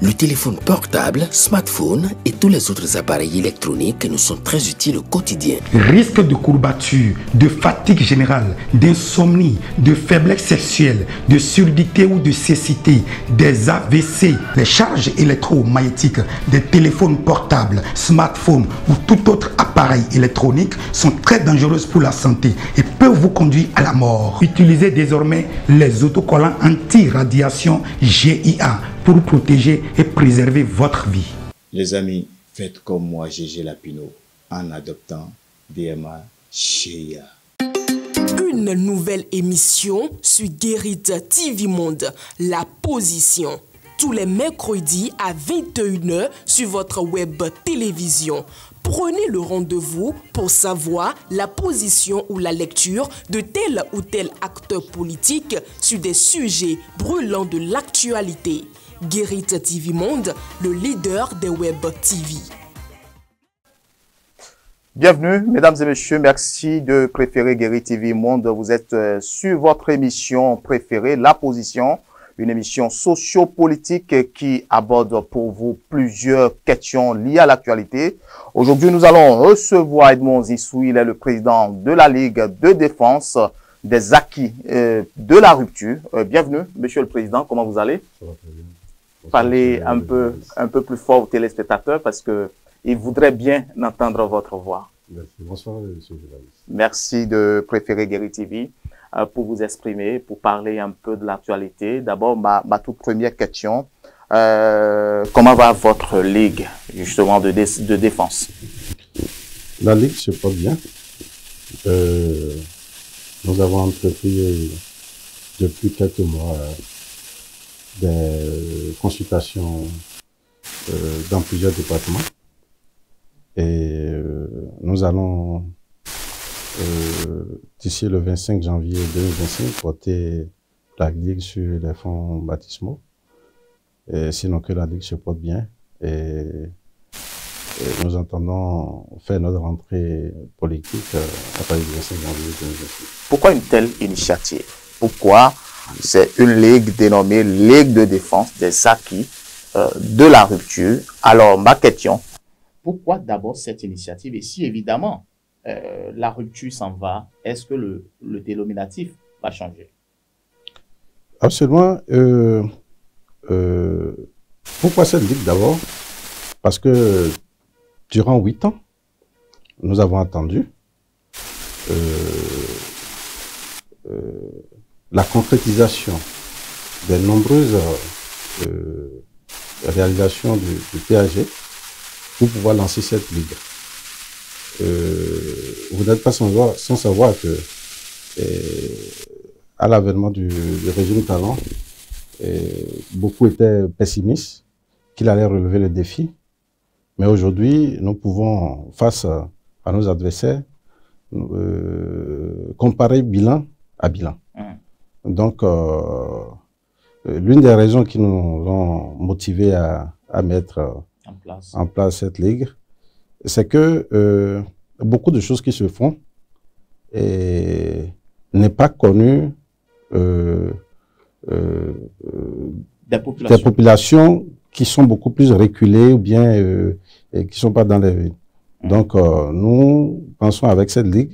Le téléphone portable, smartphone et tous les autres appareils électroniques nous sont très utiles au quotidien. Risque de courbature, de fatigue générale, d'insomnie, de faiblesse sexuelle, de surdité ou de cécité, des AVC, les charges électromagnétiques des téléphones portables, smartphones ou tout autre appareil électronique sont très dangereuses pour la santé et peuvent vous conduire à la mort. Utilisez désormais les autocollants anti-radiation GIA pour protéger et préserver votre vie. Les amis, faites comme moi, Gégé Lapino, en adoptant DMA GIA. Une nouvelle émission sur Guérit TV Monde, La Position. Tous les mercredis à 21h sur votre web télévision. Prenez le rendez-vous pour savoir la position ou la lecture de tel ou tel acteur politique sur des sujets brûlants de l'actualité. Guérit TV Monde, le leader des web TV. Bienvenue, mesdames et messieurs. Merci de préférer Guérit TV Monde. Vous êtes sur votre émission préférée, La Position, une émission socio-politique qui aborde pour vous plusieurs questions liées à l'actualité. Aujourd'hui, nous allons recevoir Edmond Zissou. Il est le président de la Ligue de défense des acquis de la rupture. Bienvenue, monsieur le président. Comment vous allez? Ça va très bien. Parlez un peu plus fort aux téléspectateurs parce que ils voudraient bien entendre votre voix. Merci. Bonsoir, monsieur le journaliste. Merci de préférer Guérit TV pour vous exprimer, pour parler un peu de l'actualité. D'abord, ma toute première question. Comment va votre ligue, justement, de défense? La ligue se porte bien. Nous avons entrepris depuis quelques mois des consultations dans plusieurs départements. Et nous allons, d'ici le 25 janvier 2025, porter la Ligue sur les fonds baptismaux. Et sinon que la Ligue se porte bien. Et nous entendons faire notre rentrée politique à partir du 25 janvier 2025. Pourquoi une telle initiative? Pourquoi c'est une ligue dénommée Ligue de défense des acquis de la rupture? Alors, ma question, pourquoi d'abord cette initiative? Et si évidemment la rupture s'en va, est-ce que le dénominatif va changer? Absolument. Pourquoi cette ligue d'abord? Parce que durant 8 ans, nous avons attendu la concrétisation des nombreuses réalisations du PAG pour pouvoir lancer cette ligue. Vous n'êtes pas sans savoir que à l'avènement du régime Talon, beaucoup étaient pessimistes qu'il allait relever le défi. Mais aujourd'hui, nous pouvons, face à nos adversaires, comparer bilan à bilan. Donc, l'une des raisons qui nous ont motivés à mettre en place cette ligue, c'est que beaucoup de choses qui se font n'est pas connu des populations qui sont beaucoup plus reculées ou bien qui ne sont pas dans les villes. Donc, nous pensons avec cette ligue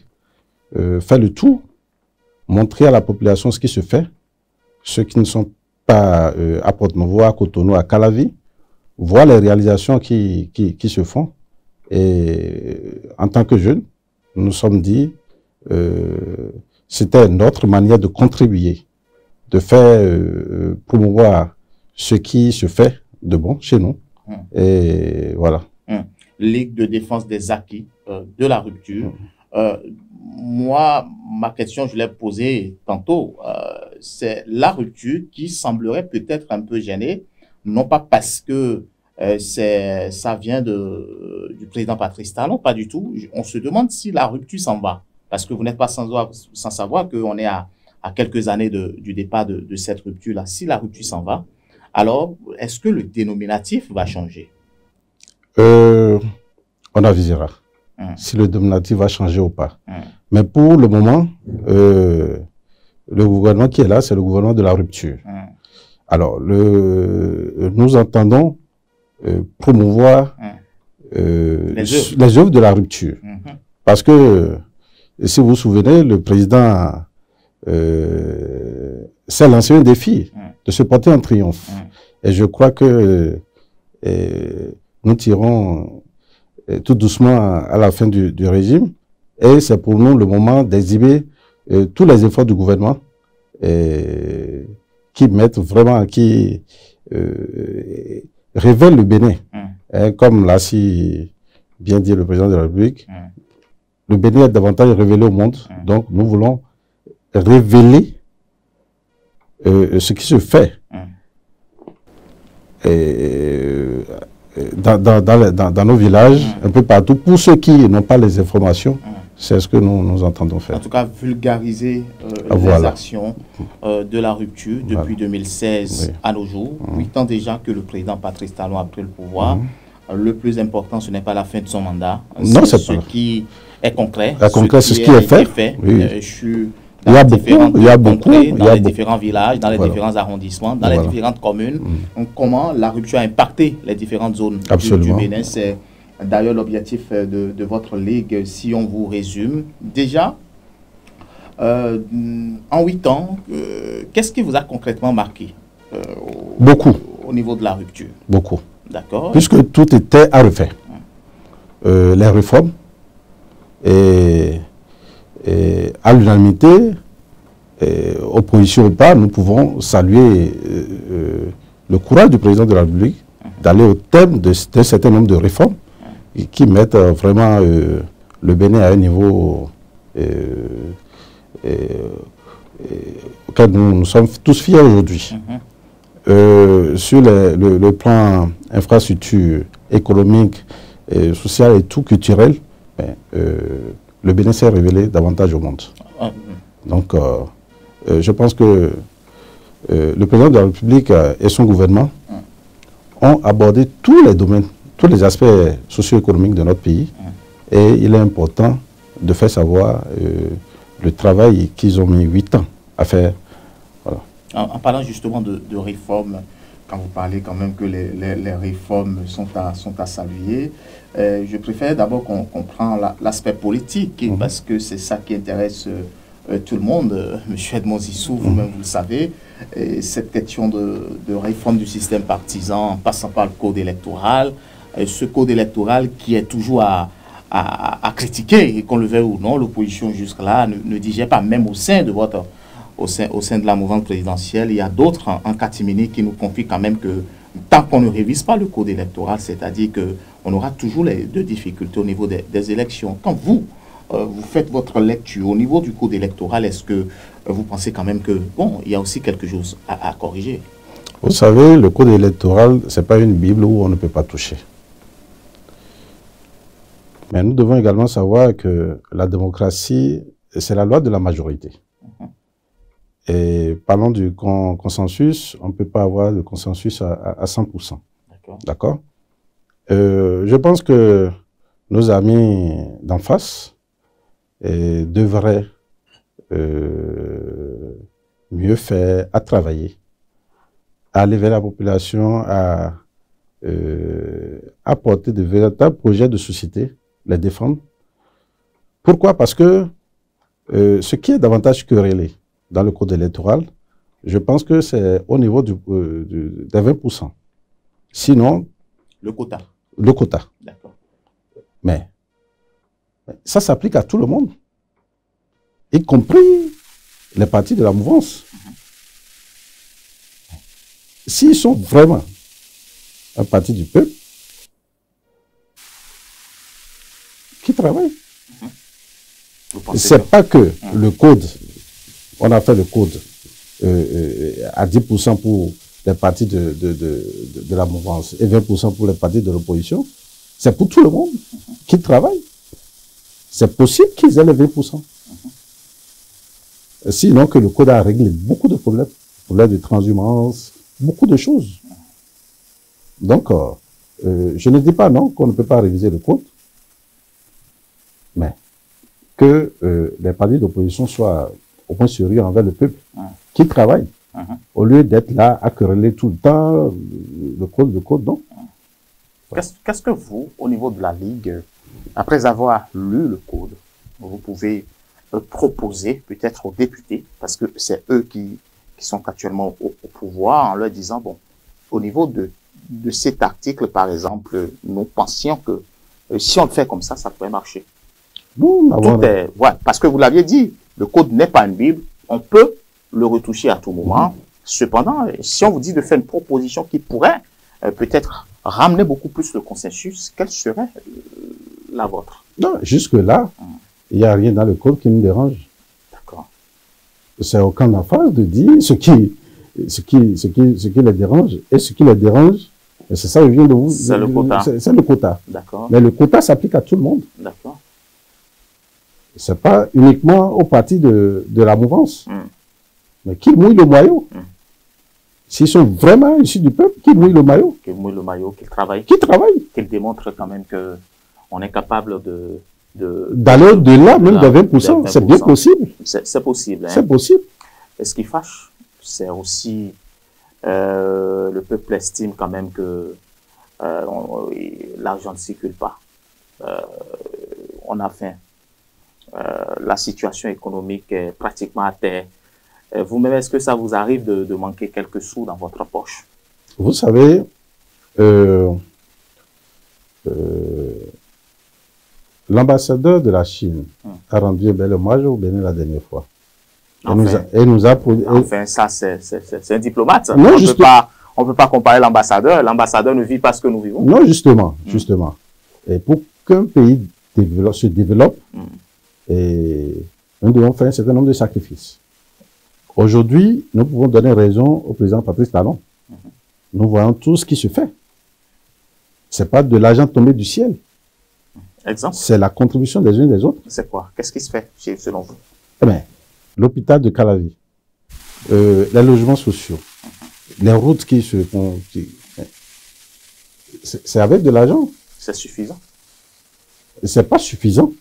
faire le tout, montrer à la population ce qui se fait, ceux qui ne sont pas à Porto-Novo, à Cotonou, à Calavi, voir les réalisations qui se font. Et en tant que jeunes, nous nous sommes dit c'était notre manière de contribuer, de faire promouvoir ce qui se fait de bon chez nous. Et voilà. Ligue de défense des acquis de la rupture. Moi, ma question, je l'ai posée tantôt, c'est la rupture qui semblerait peut-être un peu gênée, non pas parce que ça vient du président Patrice Talon, pas du tout. On se demande si la rupture s'en va, parce que vous n'êtes pas sans savoir qu'on est à quelques années du départ de cette rupture-là. Si la rupture s'en va, alors est-ce que le dénominatif va changer? On avisera si le dénominatif va changer ou pas. Mais pour le moment, le gouvernement qui est là, c'est le gouvernement de la rupture. Alors, nous entendons promouvoir les œuvres de la rupture. Parce que, si vous vous souvenez, le président s'est lancé un défi de se porter en triomphe. Et je crois que nous tirons tout doucement à la fin du régime. Et c'est pour nous le moment d'exhiber tous les efforts du gouvernement qui mettent vraiment, qui révèlent le Bénin. Comme l'a si bien dit le président de la République, le Bénin est davantage révélé au monde. Donc nous voulons révéler ce qui se fait dans nos villages, un peu partout, pour ceux qui n'ont pas les informations. C'est ce que nous entendons faire. En tout cas, vulgariser les actions de la rupture depuis 2016 à nos jours. 8 ans déjà que le président Patrice Talon a pris le pouvoir. Le plus important, ce n'est pas la fin de son mandat. Non, c'est ce qui est concret. Ce qui est fait. Oui. Je suis il y a beaucoup, dans les différents villages, dans les différents arrondissements, dans les différentes communes. Donc, comment la rupture a impacté les différentes zones du Bénin. C'est d'ailleurs l'objectif de votre ligue, si on vous résume. Déjà, en 8 ans, qu'est-ce qui vous a concrètement marqué au niveau de la rupture? Beaucoup. D'accord. Puisque tout était à refaire. Les réformes et à l'unanimité, opposition ou pas, nous pouvons saluer le courage du président de la République d'aller au terme d'un certain nombre de réformes qui mettent vraiment le Bénin à un niveau auquel nous sommes tous fiers aujourd'hui. Sur le plan infrastructure économique, social et tout culturel, le Bénin s'est révélé davantage au monde. Donc, je pense que le président de la République et son gouvernement ont abordé tous les domaines, tous les aspects socio-économiques de notre pays. Et il est important de faire savoir le travail qu'ils ont mis 8 ans à faire. Voilà. En parlant justement de réformes, quand vous parlez quand même que les réformes sont à saluer, je préfère d'abord qu'on prenne l'aspect politique, parce que c'est ça qui intéresse tout le monde. Monsieur Edmond Zissou, vous-même vous le savez, et cette question de réforme du système partisan en passant par le code électoral, et ce code électoral qui est toujours à critiquer, et qu'on le veuille ou non, l'opposition jusque-là ne digère pas, même au sein de votre... Au sein de la mouvance présidentielle, il y a d'autres en catimini qui nous confient quand même que tant qu'on ne révise pas le code électoral, c'est-à-dire qu'on aura toujours de difficultés au niveau des élections. Quand vous faites votre lecture au niveau du code électoral, est-ce que vous pensez quand même que, bon, il y a aussi quelque chose à corriger? Vous savez, le code électoral, ce n'est pas une Bible où on ne peut pas toucher. Mais nous devons également savoir que la démocratie, c'est la loi de la majorité. Et parlons du consensus, on ne peut pas avoir de consensus à 100%. D'accord. Je pense que nos amis d'en face devraient mieux faire, à travailler, à aller vers la population, à apporter de véritables projets de société, les défendre. Pourquoi? Parce que ce qui est davantage querellé dans le code électoral, je pense que c'est au niveau des 20%. Sinon... Le quota. Le quota. D'accord. Mais ça s'applique à tout le monde, y compris les partis de la mouvance. S'ils sont vraiment un parti du peuple, qui travaille. C'est pas que le code... On a fait le code à 10% pour les partis de la mouvance et 20% pour les partis de l'opposition. C'est pour tout le monde qui travaille. C'est possible qu'ils aient les 20%. Sinon que le code a réglé beaucoup de problèmes de transhumance, beaucoup de choses. Donc, je ne dis pas non qu'on ne peut pas réviser le code, mais que les partis d'opposition soient au moins sérieux envers le peuple qui travaille, au lieu d'être là à quereller tout le temps le code, non. Qu'est-ce que vous, au niveau de la Ligue, après avoir lu le code, vous pouvez proposer peut-être aux députés, parce que c'est eux qui sont actuellement au pouvoir, en leur disant, bon, au niveau de cet article, par exemple, nous pensions que si on le fait comme ça pourrait marcher. Parce que vous l'aviez dit, le code n'est pas une Bible, on peut le retoucher à tout moment. Cependant, si on vous dit de faire une proposition qui pourrait peut-être ramener beaucoup plus le consensus, quelle serait la vôtre? Non, jusque-là, il n'y a rien dans le code qui nous dérange. D'accord. C'est aucun affaire de dire ce qui les dérange. Et ce qui les dérange, c'est ça, je viens de vous... C'est le quota. C'est le quota. D'accord. Mais le quota s'applique à tout le monde. D'accord. C'est pas uniquement au parti de la mouvance. Mais qui mouille le maillot? S'ils sont vraiment issus du peuple, qui mouille le maillot? Qui mouille le maillot, qui travaille. Qui travaille. Qui démontre quand même qu'on est capable d'aller au-delà même de 20%. C'est bien possible. C'est possible. Hein. C'est possible. Et ce qui fâche, c'est aussi le peuple estime quand même que l'argent ne circule pas. On a faim. La situation économique est pratiquement à terre. Vous-même, est-ce que ça vous arrive de manquer quelques sous dans votre poche? Vous savez, l'ambassadeur de la Chine a rendu un bel hommage au Bénin la dernière fois. Enfin, ça, c'est un diplomate. Non, on ne peut pas comparer l'ambassadeur. L'ambassadeur ne vit pas ce que nous vivons. Non, justement. Et pour qu'un pays se développe, nous devons faire un certain nombre de sacrifices. Aujourd'hui, nous pouvons donner raison au président Patrice Talon. Nous voyons tout ce qui se fait. C'est pas de l'argent tombé du ciel. Exemple? C'est la contribution des uns et des autres. C'est quoi? Qu'est-ce qui se fait selon vous? Eh bien, l'hôpital de Calavi, les logements sociaux, les routes qui se font... C'est avec de l'argent. C'est suffisant? C'est pas suffisant.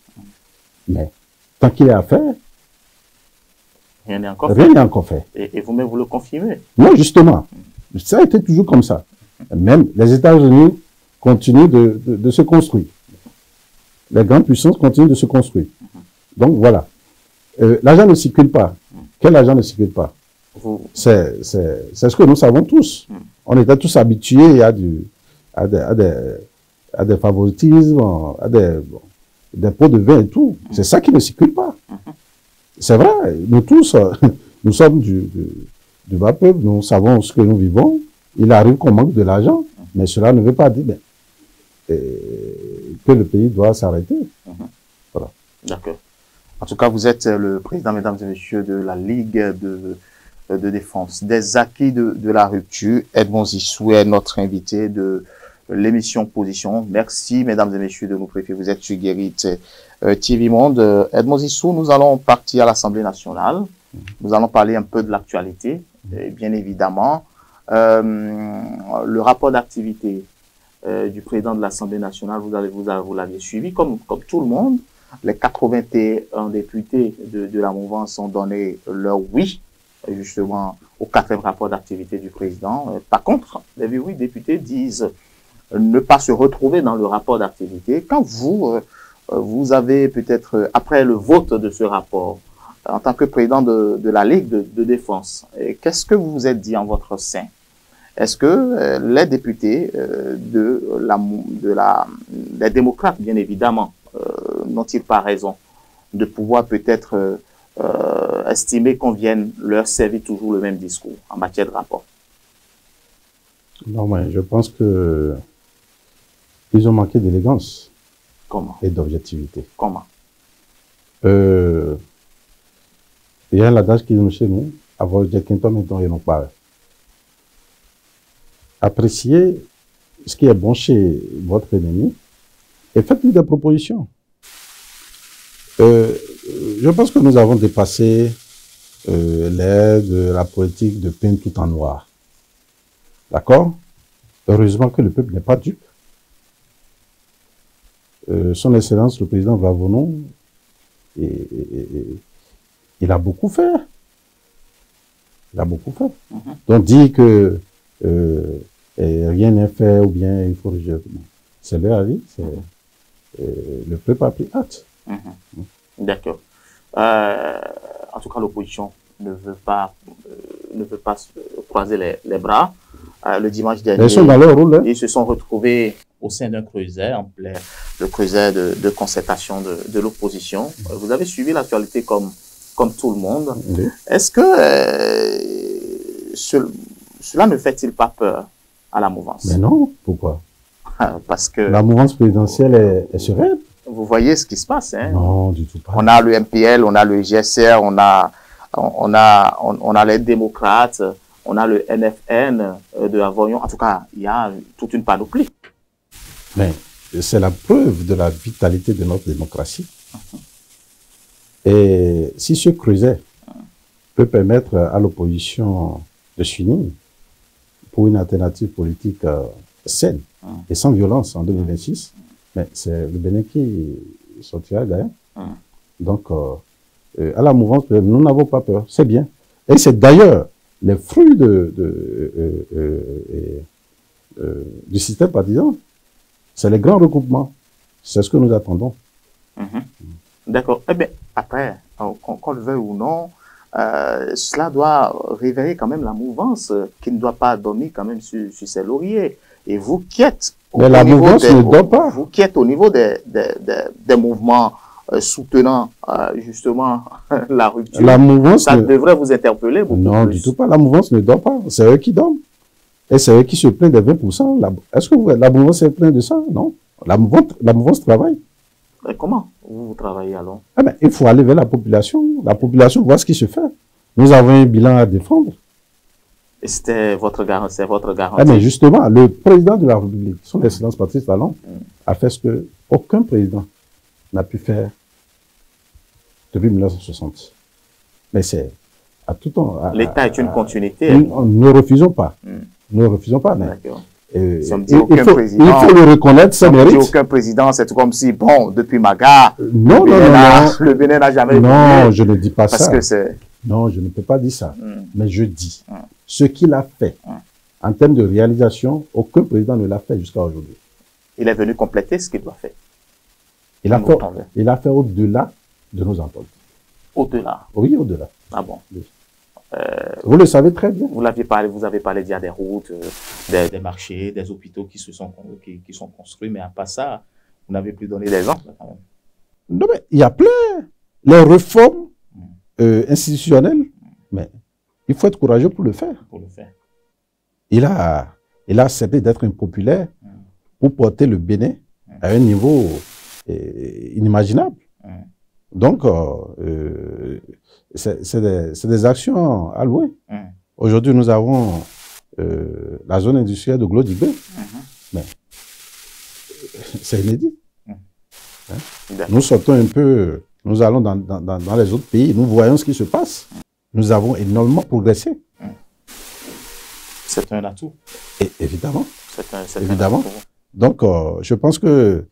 Mais tant qu'il est à faire, rien n'est encore fait. Et vous-même, vous le confirmez? Non, justement. Ça a été toujours comme ça. Même les États-Unis continuent de se construire. Les grandes puissances continuent de se construire. Donc, voilà. L'argent ne circule pas. Quel argent ne circule pas? C'est ce que nous savons tous. On était tous habitués à des favoritismes, à des pots de vin et tout. C'est ça qui ne circule pas. C'est vrai, nous tous, nous sommes du bas peuple, nous savons ce que nous vivons. Il arrive qu'on manque de l'argent, mais cela ne veut pas dire que le pays doit s'arrêter. Voilà. D'accord. En tout cas, vous êtes le président, mesdames et messieurs, de la Ligue de défense des acquis de la rupture. Edmond Zissou est notre invité de l'émission Position. Merci, mesdames et messieurs, de nous préférer. Vous êtes sur Guérit TV Monde. Edmond Zissou, nous allons partir à l'Assemblée nationale. Nous allons parler un peu de l'actualité. Bien évidemment, le rapport d'activité du président de l'Assemblée nationale, vous l'aviez suivi comme tout le monde. Les 81 députés de la mouvance ont donné leur oui, justement, au 4e rapport d'activité du président. Par contre, les 8 députés disent ne pas se retrouver dans le rapport d'activité. Quand vous avez peut-être, après le vote de ce rapport, en tant que président de la Ligue de défense, qu'est-ce que vous vous êtes dit en votre sein? Est-ce que les députés les démocrates, bien évidemment, n'ont-ils pas raison de pouvoir peut-être estimer qu'on vienne leur servir toujours le même discours en matière de rapport? Non, mais je pense que ils ont manqué d'élégance. Comment? Et d'objectivité. Comment? Il y a un adage qui dit chez nous, avoir des quintom et non pas. Appréciez ce qui est bon chez votre ennemi et faites-lui des propositions. Je pense que nous avons dépassé l'ère de la politique de peindre tout en noir. D'accord? Heureusement que le peuple n'est pas dupe. Son Excellence, le président Vavonon, il a beaucoup fait. Il a beaucoup fait. Donc, dire que rien n'est fait ou bien il faut rejeter. c'est leur avis, le peuple a pris acte. D'accord. En tout cas, l'opposition ne veut pas croiser les bras. Le dimanche dernier, Ils sont dans leur rôle. Ils se sont retrouvés au sein d'un creuset, le creuset de concertation de l'opposition. Vous avez suivi l'actualité comme tout le monde. Oui. Est-ce que cela ne fait-il pas peur à la mouvance? Mais non, pourquoi? Parce que la mouvance présidentielle est sereine. Vous voyez ce qui se passe, hein? Non, du tout pas. On a le MPL, on a le GSR, on a les démocrates, on a le NFN de Avoyons. En tout cas, il y a toute une panoplie. Mais c'est la preuve de la vitalité de notre démocratie. Et si ce creuset peut permettre à l'opposition de s'unir pour une alternative politique saine et sans violence en 2026, mais c'est le Bénin qui sortira gagnant. Donc, à la mouvance, nous n'avons pas peur. C'est bien. Et c'est d'ailleurs les fruits du système partisan. C'est les grands regroupements. C'est ce que nous attendons. D'accord. Eh bien, après, qu'on le veuille ou non, cela doit réveiller quand même la mouvance qui ne doit pas dormir quand même sur ses lauriers. Et vous qui êtes mais la mouvance ne dort pas. Vous qui êtes au niveau des mouvements soutenant justement la rupture, la mouvance ça devrait vous interpeller beaucoup non, plus. Du tout pas. La mouvance ne dort pas. C'est eux qui dorment. Et c'est eux qui se plaignent des 20%. Est-ce que la mouvance se plaint de ça? Non. La mouvance travaille. Mais comment vous travaillez alors? Ah ben, il faut aller vers la population. La population voit ce qui se fait. Nous avons un bilan à défendre. Et c'était votre garantie. Ah mais justement, le président de la République, son Excellence Patrice Talon, a fait ce que aucun président n'a pu faire depuis 1960. Mais c'est à tout temps. L'État est une continuité. Ne refusons pas. Ne refusons pas. Mais si on me dit aucun président, il faut le reconnaître, ça mérite. Aucun président, c'est comme si, bon, depuis Maga, non, le Bénin n'a jamais évolué. Non, je ne dis pas parce ça. Que c'est... Non, je ne peux pas dire ça. Mais je dis, ce qu'il a fait, en termes de réalisation, aucun président ne l'a fait jusqu'à aujourd'hui. Il est venu compléter ce qu'il doit faire. Il a fait au-delà de nos ententes. Au-delà? Oui, au-delà. Ah bon? Oui. Vous le savez très bien. Vous avez parlé d'il y a des routes, des marchés, des hôpitaux qui sont construits, mais à part ça, vous n'avez plus donné d'exemple quand même. Non, mais il y a plein. Les réformes institutionnelles, mais il faut être courageux pour le faire. Il a accepté d'être impopulaire pour porter le Bénin à un niveau inimaginable. Donc, c'est des actions allouées. Aujourd'hui, nous avons la zone industrielle de Glodigbé, mais c'est inédit. Nous sortons un peu, nous allons dans les autres pays, nous voyons ce qui se passe. Nous avons énormément progressé. C'est un atout. Et évidemment. C'est évidemment. Un atout. Donc, je pense que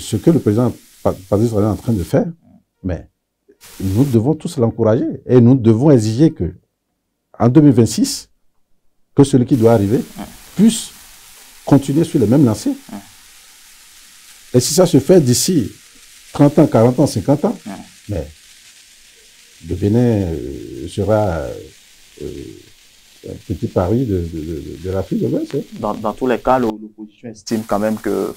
ce que le président Patrice Talon est en train de faire, mais nous devons tous l'encourager et nous devons exiger que, en 2026, que celui qui doit arriver puisse continuer sur les mêmes lancers. Et si ça se fait d'ici 30 ans, 40 ans, 50 ans, mais le Bénin sera un petit Paris de l'Afrique de l'Ouest. Dans tous les cas, l'opposition estime quand même que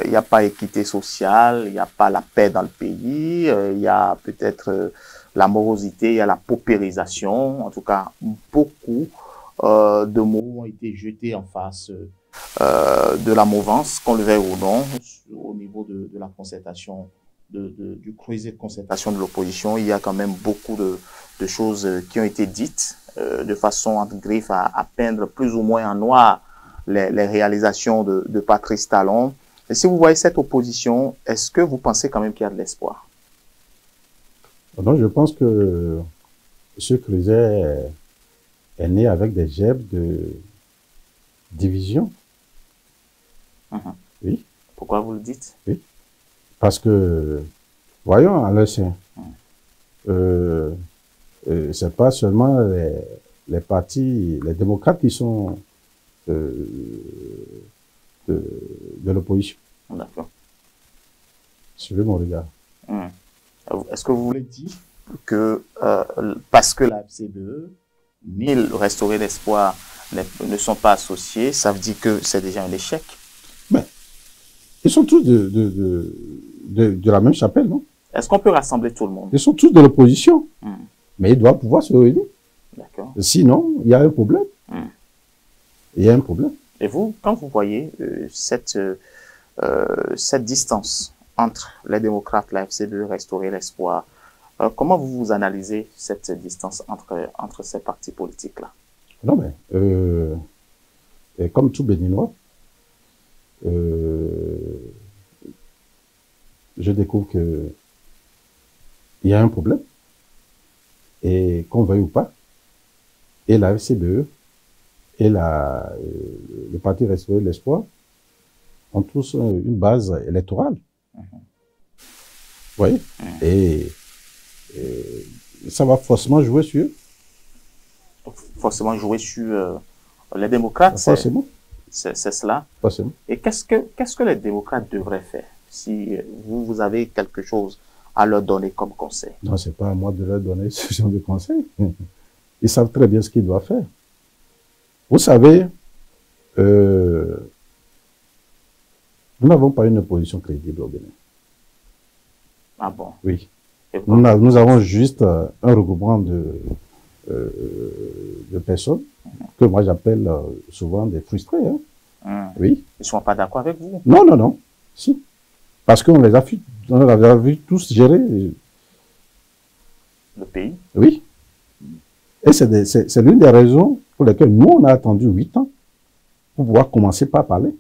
il n'y a pas équité sociale, il n'y a pas la paix dans le pays, il y a peut-être la morosité, il y a la paupérisation. En tout cas, beaucoup de mots ont été jetés en face de la mouvance, qu'on le veuille ou non, au niveau de la concertation, du creuset de concertation de l'opposition. Il y a quand même beaucoup de choses qui ont été dites de façon entre griffes à peindre plus ou moins en noir les réalisations de Patrice Talon. Et si vous voyez cette opposition, est-ce que vous pensez quand même qu'il y a de l'espoir? Non, je pense que ce creuset est né avec des gerbes de division. Oui. Pourquoi vous le dites? Oui. Parce que, voyons, à leur sein, c'est pas seulement les partis, les démocrates qui sont de l'opposition. D'accord. Suivez mon regard. Est-ce que vous voulez dire que parce que la FCBE ni le Restaurer l'Espoir ne sont pas associés, ça veut dire que c'est déjà un échec? Ben, ils sont tous de la même chapelle, non? Est-ce qu'on peut rassembler tout le monde? Ils sont tous de l'opposition. Mais ils doivent pouvoir se réunir. D'accord. Sinon, il y a un problème. Il y a un problème. Et vous, quand vous voyez cette distance entre les démocrates, la FCBE, Restaurer l'Espoir, comment vous analysez cette distance entre ces partis politiques-là? Non, mais comme tout Béninois, je découvre que il y a un problème, et qu'on veuille ou pas, et la FCBE et le parti Restaurer l'Espoir ont tous une base électorale. Vous voyez? Et ça va forcément jouer sur eux. Forcément jouer sur les démocrates, forcément. C'est cela. Forcément. Et qu'est-ce que les démocrates devraient faire si vous avez quelque chose à leur donner comme conseil? Non, c'est pas à moi de leur donner ce genre de conseil. Ils savent très bien ce qu'ils doivent faire. Vous savez, nous n'avons pas une opposition crédible au Bénin. Ah bon? Oui. Nous avons juste un regroupement de personnes que moi j'appelle souvent des frustrés. Oui. Ils ne sont pas d'accord avec vous? Non, non, non. Si. Parce qu'on les a vu tous gérer le pays. Oui. Et c'est l'une des raisons pour lesquelles nous, on a attendu 8 ans pour pouvoir commencer par parler.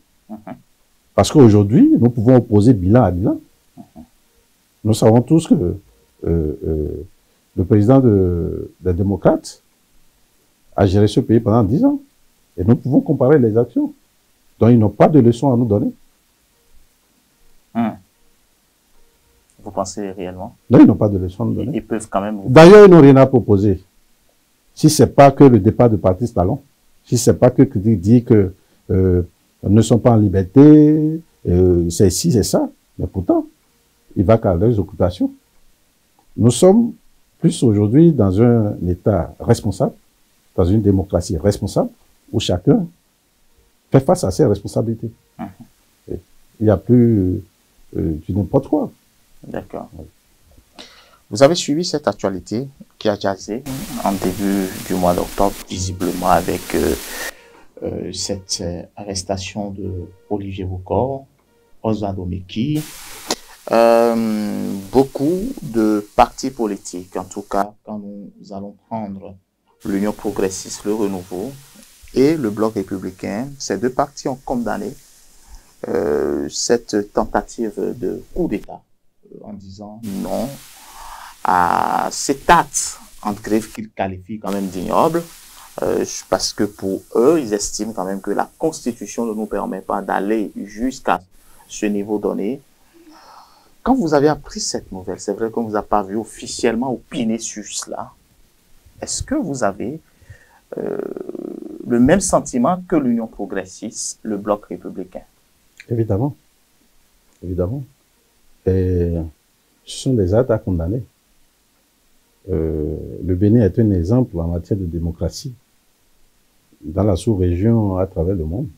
Parce qu'aujourd'hui, nous pouvons opposer bilan à bilan. Nous savons tous que le président des démocrates a géré ce pays pendant 10 ans. Et nous pouvons comparer les actions. Donc, ils n'ont pas de leçons à nous donner. Vous pensez réellement? Non, ils n'ont pas de leçons à nous donner. Ils peuvent quand même... D'ailleurs, ils n'ont rien à proposer. Si ce n'est pas que le départ de Patrice Talon, si ce n'est pas que dit que ne sont pas en liberté, c'est ci, c'est ça. Mais pourtant, il va qu'à leurs occupations. Nous sommes plus aujourd'hui dans un État responsable, dans une démocratie responsable, où chacun fait face à ses responsabilités. Il n'y a plus du n'importe quoi. D'accord. Vous avez suivi cette actualité qui a jazzé en début du mois d'octobre, visiblement avec cette arrestation de Olivier Bokor, Oswald Omeki. Beaucoup de partis politiques, en tout cas, quand nous allons prendre l'Union progressiste, le Renouveau et le Bloc républicain, ces deux partis ont condamné cette tentative de coup d'État en disant non à cet acte, entre griffes, qu'ils qualifient quand même d'ignoble, parce que pour eux, ils estiment quand même que la Constitution ne nous permet pas d'aller jusqu'à ce niveau donné. Quand vous avez appris cette nouvelle, c'est vrai qu'on ne vous a pas vu officiellement opiner sur cela. Est-ce que vous avez le même sentiment que l'Union progressiste, le Bloc républicain? Évidemment. Évidemment. Et ce sont des actes à condamner. Le Bénin est un exemple en matière de démocratie dans la sous-région à travers le monde.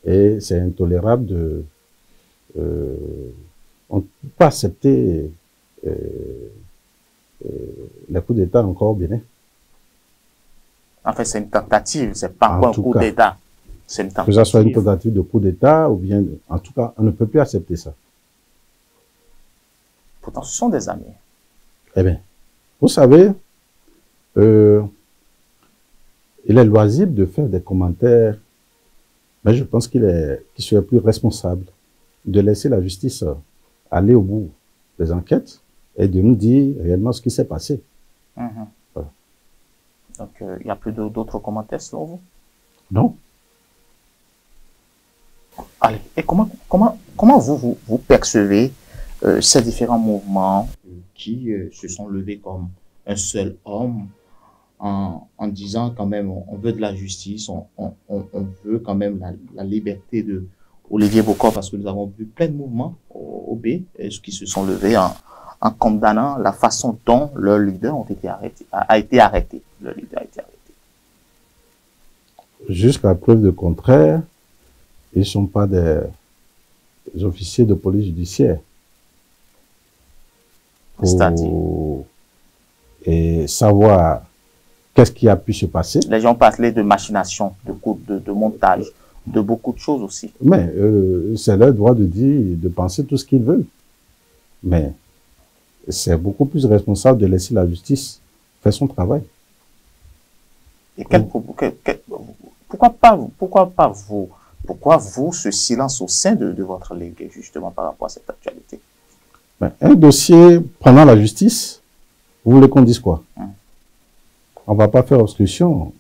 Et c'est intolérable de... on ne peut pas accepter les coups d'État encore au Bénin. En fait, c'est une tentative, c'est pas encore un coup d'État. C'est une tentative. Que ça soit une tentative de coup d'État ou bien... En tout cas, on ne peut plus accepter ça. Pourtant, ce sont des amis. Eh bien, vous savez, il est loisible de faire des commentaires, mais je pense qu'il serait plus responsable de laisser la justice aller au bout des enquêtes et de nous dire réellement ce qui s'est passé. Voilà. Donc, il n'y a plus d'autres commentaires selon vous? Non. Allez, et comment vous percevez ces différents mouvements qui se sont levés comme un seul homme en disant quand même, on veut de la justice, on veut quand même la liberté de Olivier Bokor, parce que nous avons vu plein de mouvements au B qui se sont levés en condamnant la façon dont leur leader a été arrêté. Le leader a été arrêté. Jusqu'à preuve de contraire, ils ne sont pas des officiers de police judiciaire. Et savoir qu'est-ce qui a pu se passer. Les gens parlaient de machination, de montage, de beaucoup de choses aussi. Mais c'est leur droit de dire, de penser tout ce qu'ils veulent. Mais c'est beaucoup plus responsable de laisser la justice faire son travail. Et pourquoi vous, ce silence au sein de votre ligue, justement, par rapport à cette actualité? Un dossier prenant la justice, vous voulez qu'on dise quoi? On ne va pas faire obstruction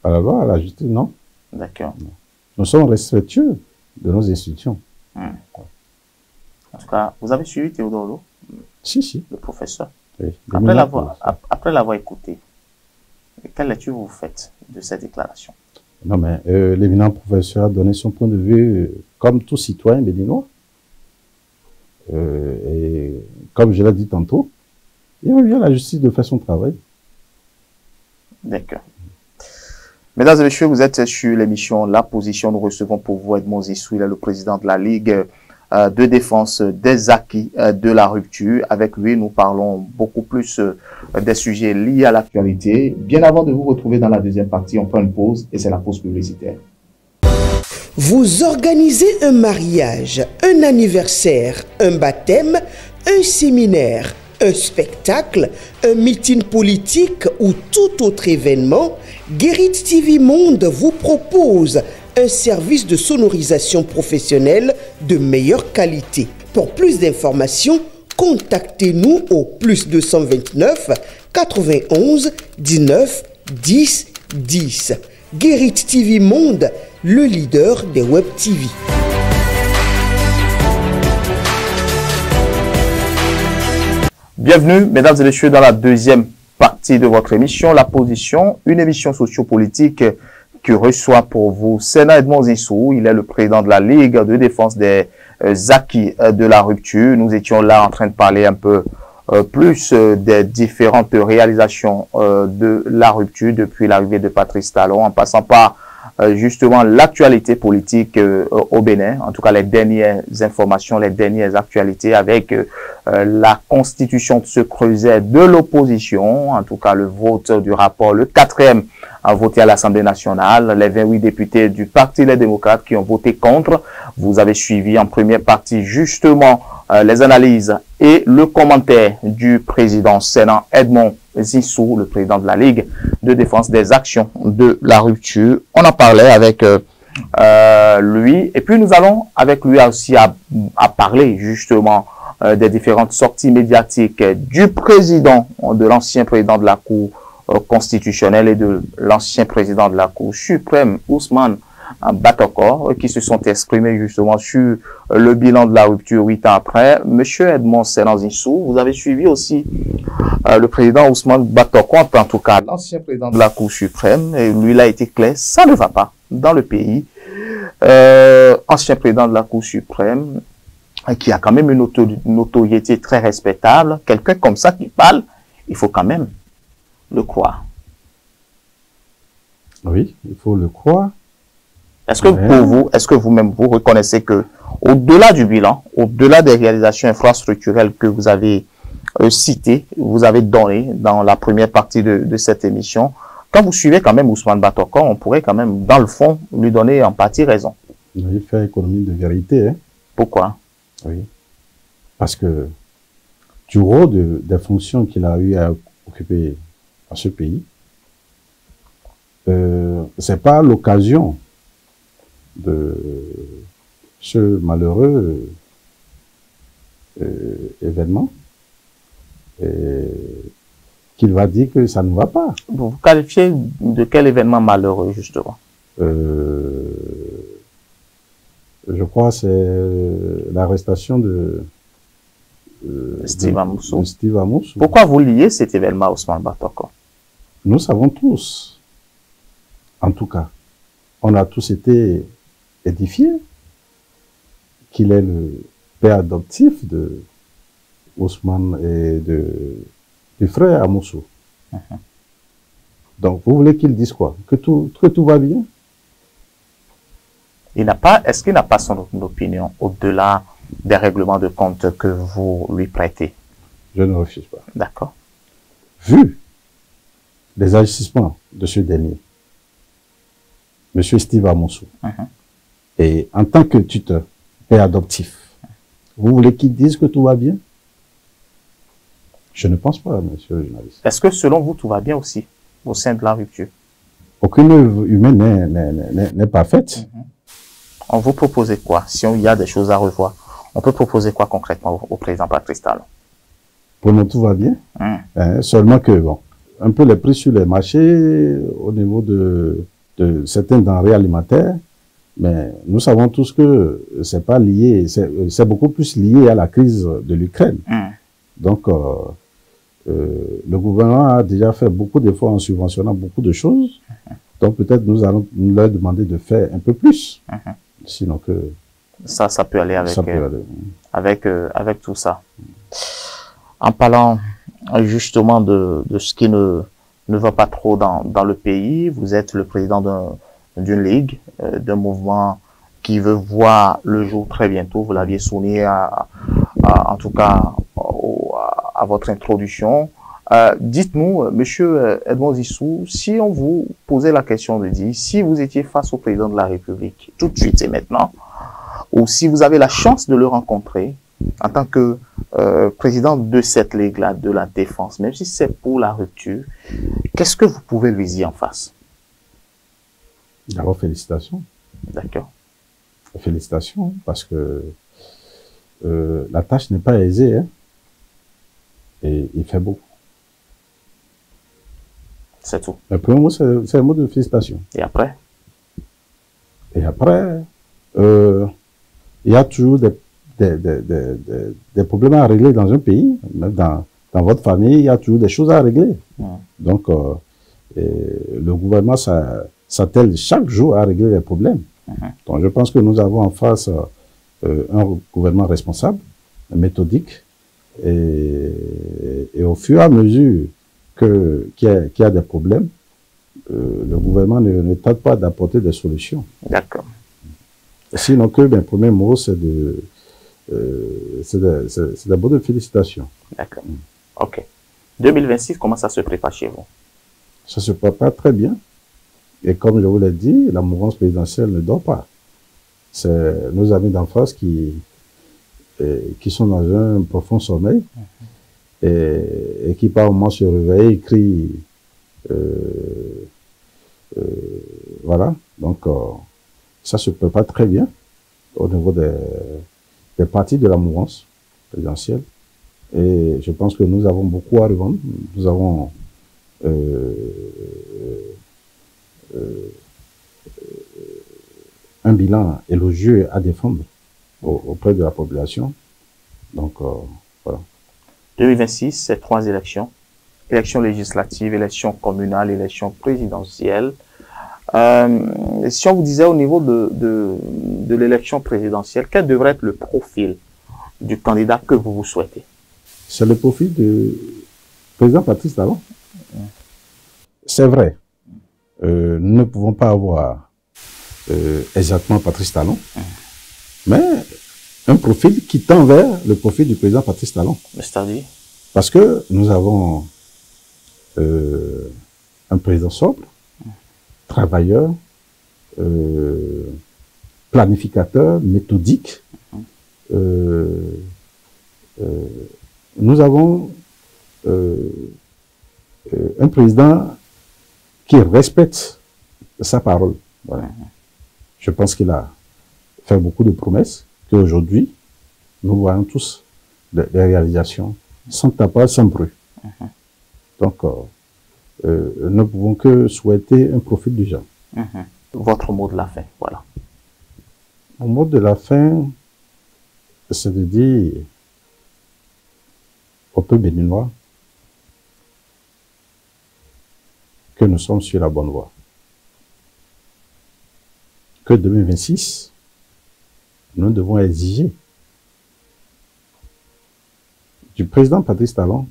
à la loi, à la justice, non? D'accord. Nous sommes respectueux de nos institutions. En tout cas, vous avez suivi Théodore Lo? Si. Le professeur. Oui. Après l'avoir écouté, quelle lecture vous faites de cette déclaration? Non, mais l'éminent professeur a donné son point de vue comme tout citoyen béninois. Et comme je l'ai dit tantôt, il revient à la justice de faire son travail. D'accord. Mesdames et messieurs, vous êtes sur l'émission La Position. Nous recevons pour vous Edmond Zissou, il est le président de la Ligue de défense des acquis de la rupture. Avec lui, nous parlons beaucoup plus des sujets liés à l'actualité. Bien avant de vous retrouver dans la deuxième partie, on prend une pause et c'est la pause publicitaire. Vous organisez un mariage, un anniversaire, un baptême, un séminaire, un spectacle, un meeting politique ou tout autre événement, Guérit TV Monde vous propose un service de sonorisation professionnelle de meilleure qualité. Pour plus d'informations, contactez-nous au +229 91 19 10 10. Guérit TV Monde, le leader des Web TV. Bienvenue, mesdames et messieurs, dans la deuxième partie de votre émission, La Position, une émission sociopolitique qui reçoit pour vous Sénat Edmond Zissou. Il est le président de la Ligue de défense des acquis de la rupture. Nous étions là en train de parler un peu plus des différentes réalisations de la rupture depuis l'arrivée de Patrice Talon, en passant par justement l'actualité politique au Bénin, en tout cas les dernières informations, les dernières actualités avec la constitution de ce creuset de l'opposition, en tout cas le vote du rapport, le 4e a voté à l'Assemblée nationale, les 28 députés du Parti Les Démocrates qui ont voté contre. Vous avez suivi en première partie justement les analyses et le commentaire du président Sénat Edmond Zissou, le président de la Ligue de défense des actions de la rupture. On en parlait avec lui et puis nous allons avec lui aussi à parler justement des différentes sorties médiatiques du président, de l'ancien président de la Cour constitutionnelle et de l'ancien président de la Cour suprême, Ousmane Batokor, qui se sont exprimés justement sur le bilan de la rupture 8 ans après. Monsieur Edmond Zissou, vous avez suivi aussi le président Ousmane Batokor, en tout cas l'ancien président de la Cour suprême, et lui il a été clair, ça ne va pas dans le pays. Ancien président de la Cour suprême, qui a quand même une notoriété très respectable, quelqu'un comme ça qui parle, il faut quand même le croire. Oui, il faut le croire. Est-ce que pour vous, est-ce que vous-même vous reconnaissez que, au-delà du bilan, au-delà des réalisations infrastructurelles que vous avez citées, vous avez données dans la première partie de cette émission, quand vous suivez quand même Ousmane Batokor, on pourrait quand même, dans le fond, lui donner en partie raison. Il fait économie de vérité. Hein. Pourquoi? Oui. Parce que du haut des fonctions qu'il a eu à occuper à ce pays, c'est pas l'occasion de ce malheureux événement qu'il va dire que ça ne va pas. Vous qualifiez de quel événement malheureux, justement? Je crois que c'est l'arrestation de Steve Amoussou. Steve Amoussou. Pourquoi vous liez cet événement à Ousmane Batokor? nous savons tous, en tout cas, on a tous été édifiés qu'il est le père adoptif de Ousmane et du frère Amoussou. Donc, vous voulez qu'il dise quoi? Que tout va bien? Est-ce qu'il n'a pas son opinion au-delà des règlements de compte que vous lui prêtez? Je ne refuse pas. D'accord. Vu les agissements de ce dernier, M. Steve Amoussou, et en tant que tuteur, père adoptif, vous voulez qu'il dise que tout va bien? Je ne pense pas, monsieur le journaliste. Est-ce que selon vous, tout va bien aussi au sein de la rupture? Aucune œuvre humaine n'est parfaite. On vous proposait quoi? Si il y a des choses à revoir, on peut proposer quoi concrètement au président Patrice Talon? Pour nous, tout va bien. Seulement que, bon, un peu les prix sur les marchés, au niveau de certains denrées alimentaires, mais nous savons tous que c'est pas lié, c'est beaucoup plus lié à la crise de l'Ukraine. Donc, le gouvernement a déjà fait beaucoup d'efforts en subventionnant beaucoup de choses. Donc, peut-être nous allons leur demander de faire un peu plus. Sinon que... Ça peut aller avec, ça peut aller. avec tout ça. En parlant justement de ce qui ne va pas trop dans le pays, vous êtes le président d'une ligue, d'un mouvement qui veut voir le jour très bientôt. Vous l'aviez souligné en tout cas à votre introduction. Dites-nous, monsieur Edmond Zissou, si on vous posait la question de dire, si vous étiez face au président de la République, tout de suite et maintenant, ou si vous avez la chance de le rencontrer en tant que président de cette ligue-là, de la défense, même si c'est pour la rupture, qu'est-ce que vous pouvez lui dire en face? D'abord, félicitations. D'accord. Félicitations, parce que la tâche n'est pas aisée, hein, et il fait beaucoup. C'est tout. Le premier mot, c'est un mot de félicitations. Et après? Et après, il y a toujours des problèmes à régler dans un pays. Même dans votre famille, il y a toujours des choses à régler. Donc, le gouvernement s'attelle chaque jour à régler les problèmes. Donc, je pense que nous avons en face un gouvernement responsable, méthodique, et au fur et à mesure qu'il y a des problèmes, le gouvernement ne tarde pas d'apporter des solutions. D'accord. Sinon que, ben, premier mot, c'est d'abord de félicitations. D'accord. OK. 2026, comment ça se prépare chez vous? Ça se prépare très bien. Et comme je vous l'ai dit, la mouvance présidentielle ne dort pas. C'est nos amis d'enfance qui sont dans un profond sommeil et qui par moments se réveillent et crient. Voilà. Donc, ça se prépare très bien au niveau des partis de la mouvance présidentielle. Et je pense que nous avons beaucoup à revendre. Nous avons un bilan élogieux à défendre auprès de la population. Donc, voilà. 2026, c'est 3 élections. Élections législatives, élections communales, élections présidentielles. Si on vous disait au niveau de l'élection présidentielle, quel devrait être le profil du candidat que vous souhaitez? C'est le profil du président Patrice Talon. C'est vrai. Nous ne pouvons pas avoir exactement Patrice Talon, mais un profil qui tend vers le profil du président Patrice Talon. C'est-à-dire? Parce que nous avons un président sobre, travailleur, planificateur, méthodique. Nous avons un président qui respecte sa parole. Voilà. Je pense qu'il a fait beaucoup de promesses, qu'aujourd'hui, nous voyons tous des réalisations sans tapage, sans bruit. Donc, nous ne pouvons que souhaiter un profil du genre. Votre mot de la fin, voilà. Mon mot de la fin, c'est de dire au peuple béninois que nous sommes sur la bonne voie. Que 2026, nous devons exiger du président Patrice Talon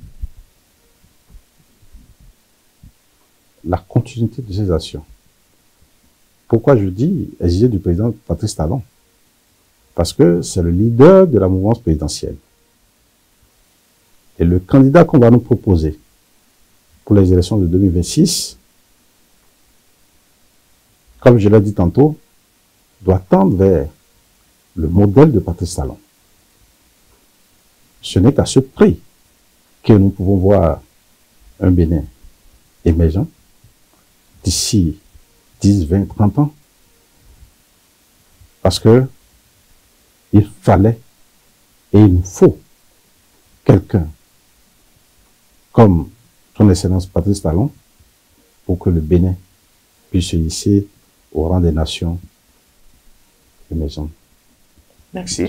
la continuité de ses actions. Pourquoi je dis exiger du président Patrice Talon? Parce que c'est le leader de la mouvance présidentielle. Et le candidat qu'on va nous proposer pour les élections de 2026, comme je l'ai dit tantôt, doit tendre vers le modèle de Patrice Talon. Ce n'est qu'à ce prix que nous pouvons voir un Bénin émergent d'ici 10, 20, 30 ans. Parce que il fallait et il nous faut quelqu'un comme son Excellence Patrice Talon pour que le Bénin puisse se hisser au rang des nations émergentes. Merci.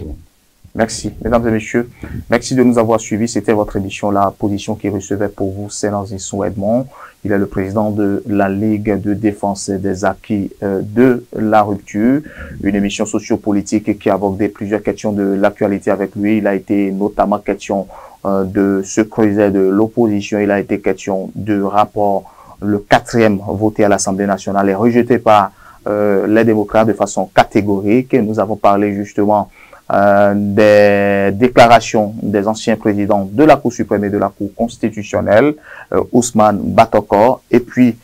Merci, mesdames et messieurs. Merci de nous avoir suivis. C'était votre émission La Position qui recevait pour vous Sénan Zissou Edmond. Il est le président de la Ligue de défense des acquis de la rupture. Une émission sociopolitique qui a abordé plusieurs questions de l'actualité avec lui. Il a été notamment question de ce creuset de l'opposition. Il a été question de rapport, le 4e voté à l'Assemblée nationale et rejeté par les démocrates de façon catégorique. Et nous avons parlé justement des déclarations des anciens présidents de la Cour suprême et de la Cour constitutionnelle, Ousmane Batokor, et puis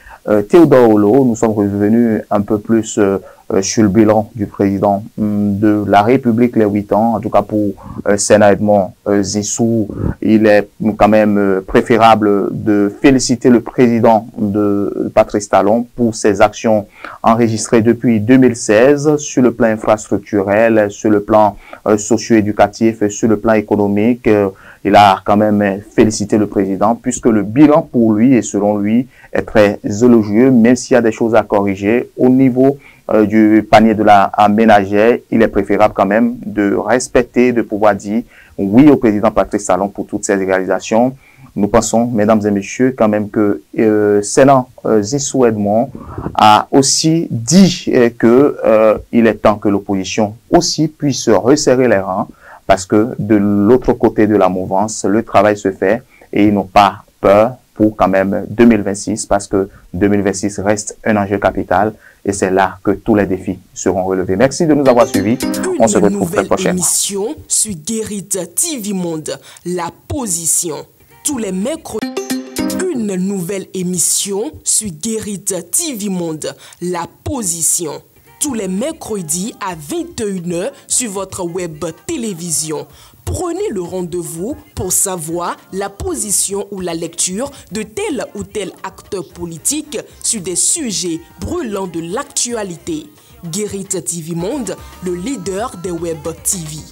Théodore Olo. Nous sommes revenus un peu plus sur le bilan du président de la République, les 8 ans. En tout cas pour Sénan Edmond Zissou, il est quand même préférable de féliciter le président de Patrice Talon pour ses actions enregistrées depuis 2016 sur le plan infrastructurel, sur le plan socio-éducatif et sur le plan économique. Il a quand même félicité le président puisque le bilan pour lui et selon lui est très élogieux, même s'il y a des choses à corriger au niveau du panier de la ménagère. Il est préférable quand même de respecter, de pouvoir dire oui au président Patrice Talon pour toutes ces réalisations. Nous pensons, mesdames et messieurs, quand même que Sénan Zissou Edmond a aussi dit que il est temps que l'opposition aussi puisse resserrer les rangs parce que de l'autre côté de la mouvance, le travail se fait et ils n'ont pas peur pour quand même 2026 parce que 2026 reste un enjeu capital et c'est là que tous les défis seront relevés. Merci de nous avoir suivis. On se retrouve très prochainement. Une nouvelle émission sur Guérit TV Monde, La Position. Tous les mercredis. Une nouvelle émission sur Guérit TV Monde, La Position. Tous les mercredis à 21h sur votre web télévision. Prenez le rendez-vous pour savoir la position ou la lecture de tel ou tel acteur politique sur des sujets brûlants de l'actualité. Guérit TV Monde, le leader des web TV.